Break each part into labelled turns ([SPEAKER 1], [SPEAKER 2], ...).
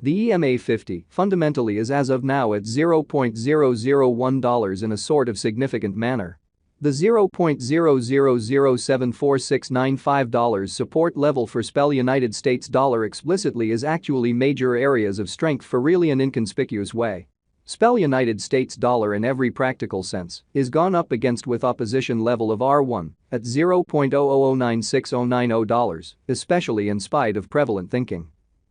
[SPEAKER 1] The EMA50 fundamentally is as of now at $0.001 in a sort of significant manner. The $0.00074695 support level for spell United States dollar explicitly is actually major areas of strength for really an inconspicuous way. Spell United States dollar in every practical sense is gone up against with opposition level of R1 at $0.00096090, especially in spite of prevalent thinking.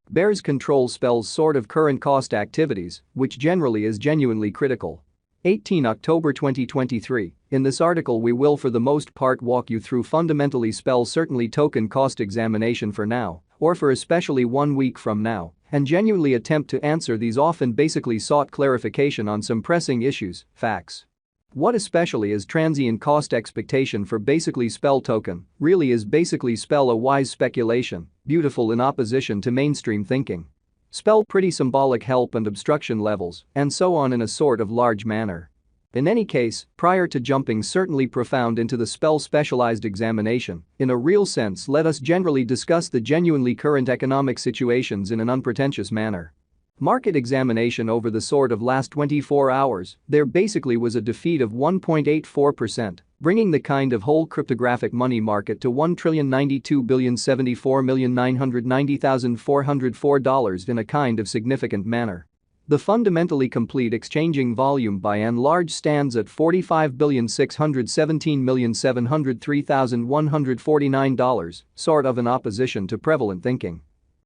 [SPEAKER 1] Bears control spell's sort of current cost activities, which generally is genuinely critical. 18 October 2023. In this article we will for the most part walk you through fundamentally spell certainly token cost examination for now, or for especially 1 week from now, and genuinely attempt to answer these often basically sought clarification on some pressing issues, facts. What especially is transient cost expectation for basically spell token really is basically spell a wise speculation, beautiful in opposition to mainstream thinking. Spell pretty symbolic help and obstruction levels, and so on in a sort of large manner. In any case, prior to jumping certainly profound into the spell specialized examination, in a real sense let us generally discuss the genuinely current economic situations in an unpretentious manner. Market examination over the sort of last 24 hours, there basically was a defeat of 1.84%, bringing the kind of whole cryptographic money market to $1,092,074,990,404 in a kind of significant manner. The fundamentally complete exchanging volume by and large stands at $45,617,703,149, sort of in opposition to prevalent thinking.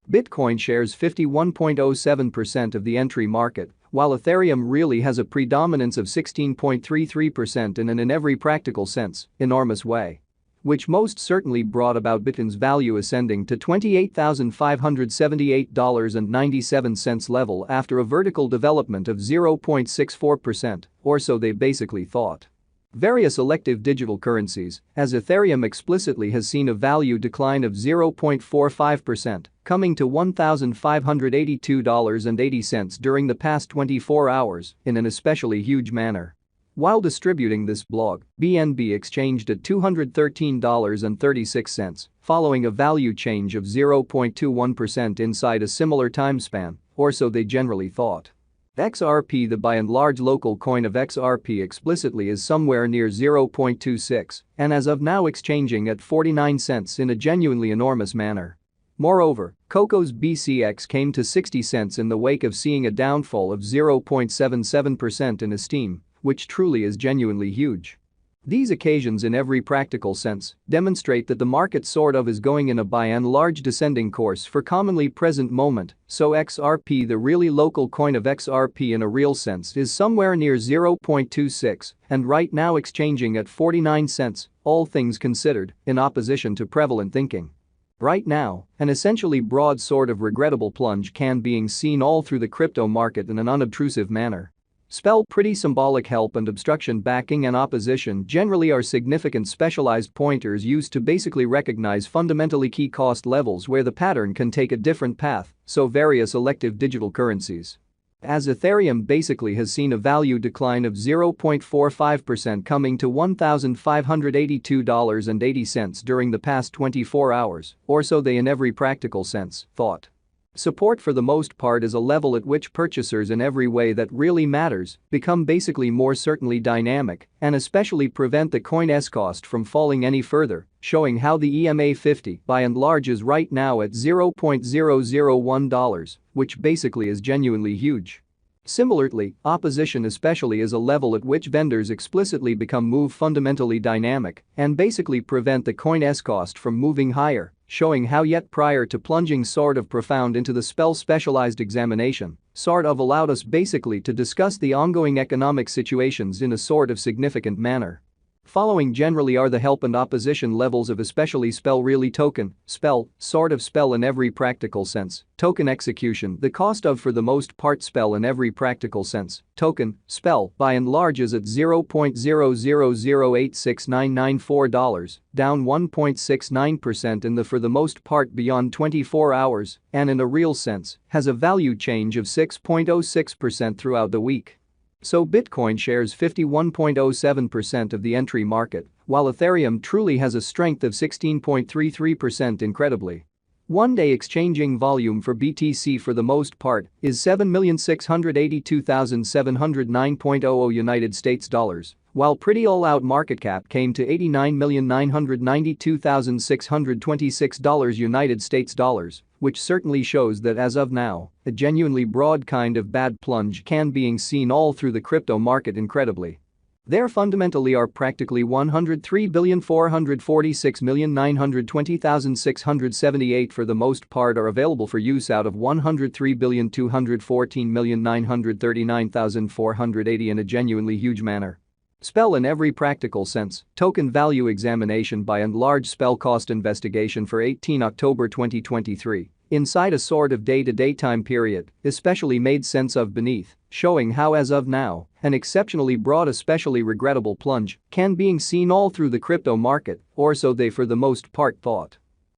[SPEAKER 1] Bitcoin shares 51.07% of the entry market, while Ethereum really has a predominance of 16.33% in every practical sense, enormous way. Which most certainly brought about Bitcoin's value ascending to $28,578.97 level after a vertical development of 0.64%, or so they basically thought. Various elective digital currencies, as Ethereum explicitly has seen a value decline of 0.45%, coming to $1,582.80 during the past 24 hours in an especially huge manner. While distributing this blog, BNB exchanged at $213.36, following a value change of 0.21% inside a similar time span, or so they generally thought. XRP, the by and large local coin of XRP, explicitly is somewhere near 0.26 and as of now exchanging at 49 cents in a genuinely enormous manner. Moreover, Coco's BCX came to 60 cents in the wake of seeing a downfall of 0.77% in esteem, which truly is genuinely huge. These occasions in every practical sense demonstrate that the market sort of is going in a by and large descending course for commonly present moment, so XRP, the really local coin of XRP in a real sense, is somewhere near 0.26 and right now exchanging at 49 cents, all things considered, in opposition to prevalent thinking. Right now, an essentially broad sort of regrettable plunge can being seen all through the crypto market in an unobtrusive manner. Spell pretty symbolic help and obstruction backing and opposition generally are significant specialized pointers used to basically recognize fundamentally key cost levels where the pattern can take a different path, so various elective digital currencies. As Ethereum basically has seen a value decline of 0.45% coming to $1,582.80 during the past 24 hours, or so they in every practical sense thought. Support for the most part is a level at which purchasers in every way that really matters become basically more certainly dynamic and especially prevent the coin's cost from falling any further, showing how the EMA50 by and large is right now at $0.001, which basically is genuinely huge. Similarly, opposition especially is a level at which vendors explicitly become move fundamentally dynamic and basically prevent the coin's cost from moving higher, showing how yet prior to plunging sort of profound into the spell specialized examination, sort of allowed us basically to discuss the ongoing economic situations in a sort of significant manner. Following generally are the help and opposition levels of especially spell really token, spell, sort of spell in every practical sense, token execution, the cost of for the most part spell in every practical sense, token, spell by and large is at $0.000869994, down 1.69% in the for the most part beyond 24 hours, and in a real sense, has a value change of 6.06% throughout the week. So Bitcoin shares 51.07% of the entry market, while Ethereum truly has a strength of 16.33% incredibly. One-day exchanging volume for BTC for the most part is 7,682,709.00 United States dollars, while pretty all-out market cap came to 89,992,626 United States dollars, which certainly shows that as of now, a genuinely broad kind of bad plunge can being seen all through the crypto market incredibly. There fundamentally are practically 103,446,920,678 for the most part are available for use out of 103,214,939,480 in a genuinely huge manner. Spell in every practical sense, token value examination by and large spell cost investigation for 18 October 2023. Inside a sort of day-to-day time period, especially made sense of beneath, showing how as of now, an exceptionally broad especially regrettable plunge can being seen all through the crypto market, or so they for the most part thought.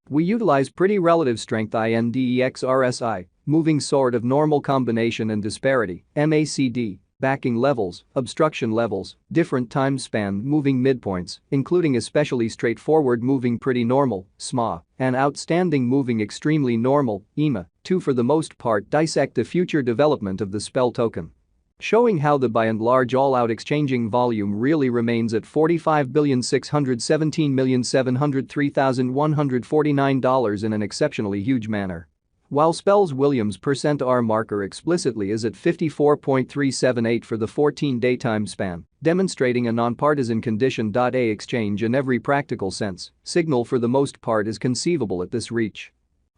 [SPEAKER 1] We utilize pretty relative strength index RSI, moving sort of normal combination and disparity, MACD, backing levels, obstruction levels, different time span moving midpoints, including especially straightforward moving pretty normal, SMA, and outstanding moving extremely normal, EMA, to for the most part dissect the future development of the spell token. Showing how the by and large all-out exchanging volume really remains at $45,617,703,149 in an exceptionally huge manner. While Spell's Williams %R marker explicitly is at 54.378 for the 14-day time span, demonstrating a nonpartisan condition. A exchange in every practical sense, signal for the most part is conceivable at this reach.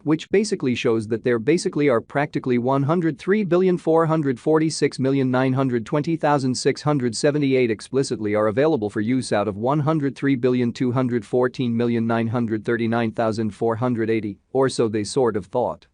[SPEAKER 1] Which basically shows that there basically are practically 103,446,920,678 explicitly are available for use out of 103,214,939,480, or so they sort of thought.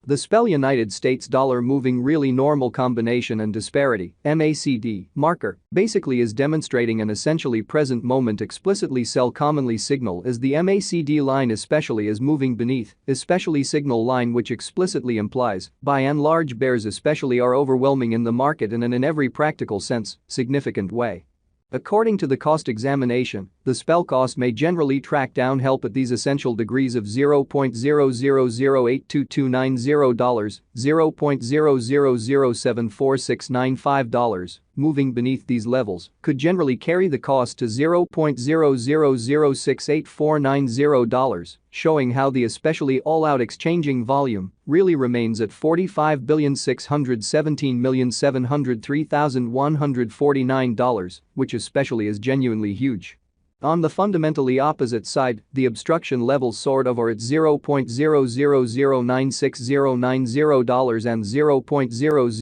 [SPEAKER 1] The spell United States dollar moving really normal combination and disparity, MACD, marker, basically is demonstrating an essentially present moment explicitly sell commonly signal as the MACD line especially is moving beneath, especially signal line which explicitly implies, by and large bears especially are overwhelming in the market and in every practical sense, significant way. According to the cost examination, the spell cost may generally track down help at these essential degrees of $0.0008229, $0.000746995, moving beneath these levels, could generally carry the cost to $0.0006849, showing how the especially all-out exchanging volume really remains at $45,617,703,149, which especially is genuinely huge. On the fundamentally opposite side, the obstruction levels sort of are at $0.00096,090 and $0.000